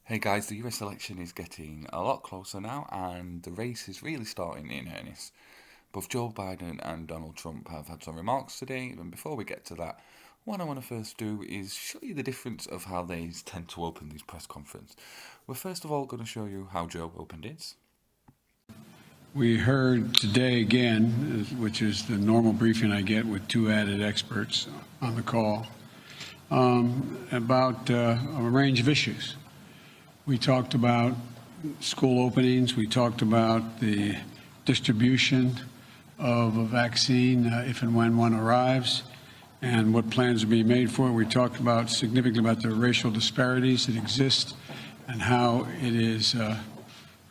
Hey guys, the US election is getting a lot closer now, and the race is really starting in earnest. Both Joe Biden and Donald Trump have had some remarks today, and before we get to that, what I want to first do is show you the difference of how they tend to open these press conferences. We're first of all going to show you how Joe opened his. We heard today again, which is the normal briefing I get with two added experts on the call, about a range of issues. We talked about school openings. We talked about the distribution of a vaccine if and when one arrives and what plans are being made for it. We talked about significantly about the racial disparities that exist and how it is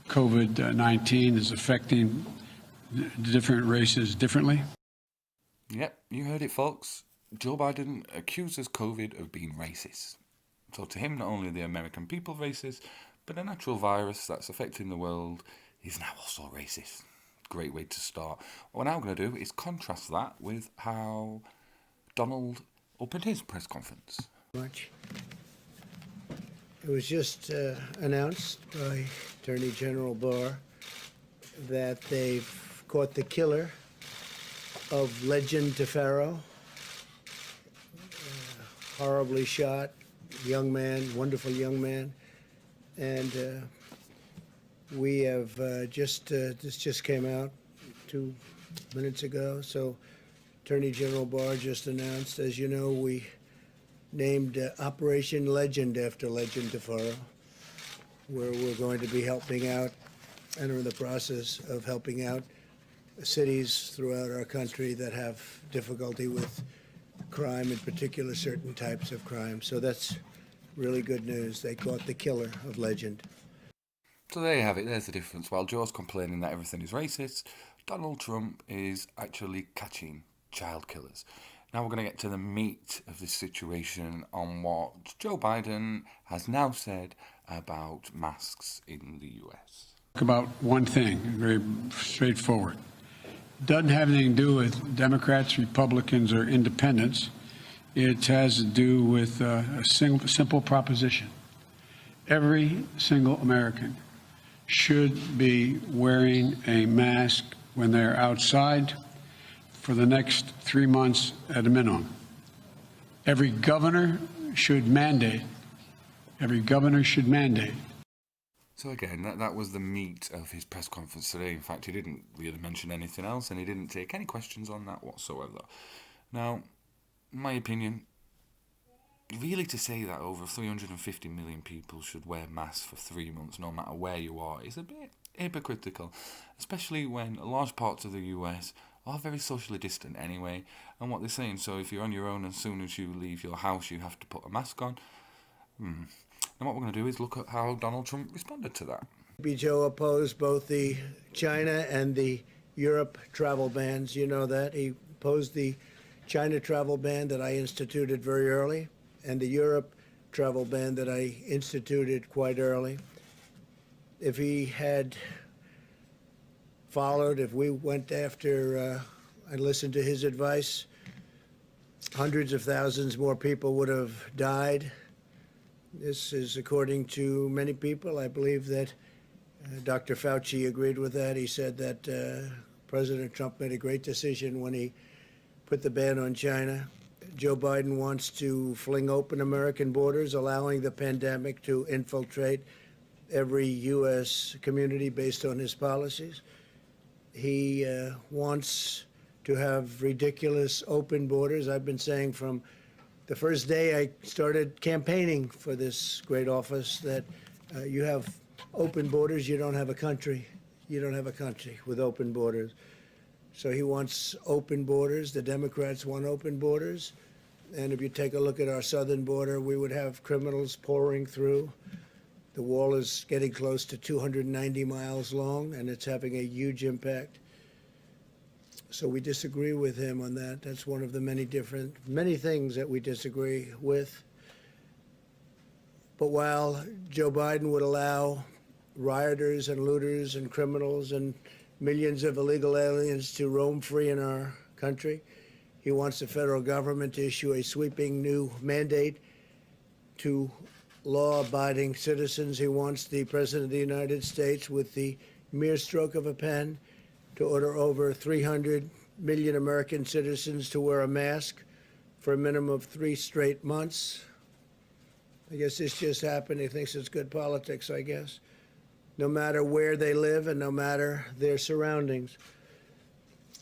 COVID-19 is affecting different races differently. Yep, you heard it, folks. Joe Biden accuses COVID of being racist. So to him, not only are the American people racist, but a natural virus that's affecting the world is now also racist. Great way to start. What we're now going to do is contrast that with how Donald opened his press conference. Much. It was just announced by Attorney General Barr that they've caught the killer of Legend DeFaro, horribly shot, young man, wonderful young man, and we have this just came out 2 minutes ago. So Attorney General Barr just announced, as you know, we named Operation Legend after Legend DeFaro, where we're going to be helping out and are in the process of helping out cities throughout our country that have difficulty with crime, in particular certain types of crime. So that's really good news. They caught the killer of Legend. So there you have it, there's the difference. While Joe's complaining that everything is racist, Donald Trump is actually catching child killers. Now we're going to get to the meat of this situation on what Joe Biden has now said about masks in the US. About one thing, very straightforward. Doesn't have anything to do with Democrats, Republicans, or independents. It has to do with a simple proposition. Every single American should be wearing a mask when they're outside for the next 3 months at a minimum. Every governor should mandate. So again, that was the meat of his press conference today. In fact, he didn't really mention anything else, and he didn't take any questions on that whatsoever. Now, in my opinion, really to say that over 350 million people should wear masks for 3 months, no matter where you are, is a bit hypocritical, especially when large parts of the US are very socially distant anyway, and what they're saying, so if you're on your own, as soon as you leave your house, you have to put a mask on. And what we're going to do is look at how Donald Trump responded to that. Joe opposed both the China and the Europe travel bans. You know that. He opposed the China travel ban that I instituted very early and the Europe travel ban that I instituted quite early. If he had followed, if we went after and listened to his advice, hundreds of thousands more people would have died. This is according to many people. I believe that Dr. Fauci agreed with that. He said that President Trump made a great decision when he put the ban on China. Joe Biden wants to fling open American borders, allowing the pandemic to infiltrate every U.S. community based on his policies. He wants to have ridiculous open borders. I've been saying from the first day I started campaigning for this great office that you have open borders, you don't have a country. You don't have a country with open borders. So he wants open borders. The Democrats want open borders. And if you take a look at our southern border, we would have criminals pouring through. The wall is getting close to 290 miles long, and it's having a huge impact. So we disagree with him on that. That's one of the many things that we disagree with. But while Joe Biden would allow rioters and looters and criminals and millions of illegal aliens to roam free in our country, he wants the federal government to issue a sweeping new mandate to law-abiding citizens. He wants the President of the United States, with the mere stroke of a pen, to order over 300 million American citizens to wear a mask for a minimum of 3 straight months. I guess this just happened. He thinks it's good politics, I guess, no matter where they live and no matter their surroundings,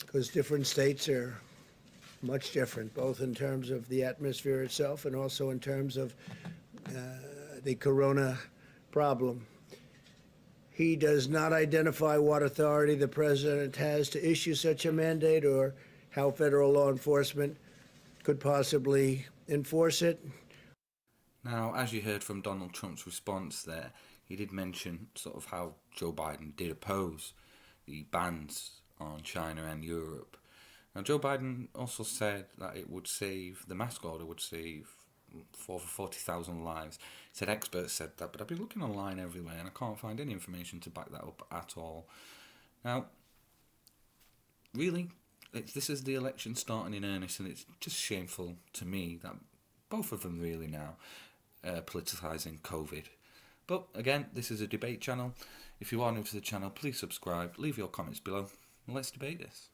because different states are much different, both in terms of the atmosphere itself and also in terms of the corona problem. He does not identify what authority the president has to issue such a mandate or how federal law enforcement could possibly enforce it. Now, as you heard from Donald Trump's response there, he did mention sort of how Joe Biden did oppose the bans on China and Europe. Now, Joe Biden also said that the mask order would save 40,000 lives. He said experts said that, but I've been looking online everywhere and I can't find any information to back that up at all. Now, really, this is the election starting in earnest, and it's just shameful to me that both of them really now politicising COVID. But again, this is a debate channel. If you are new to the channel, please subscribe, leave your comments below, and let's debate this.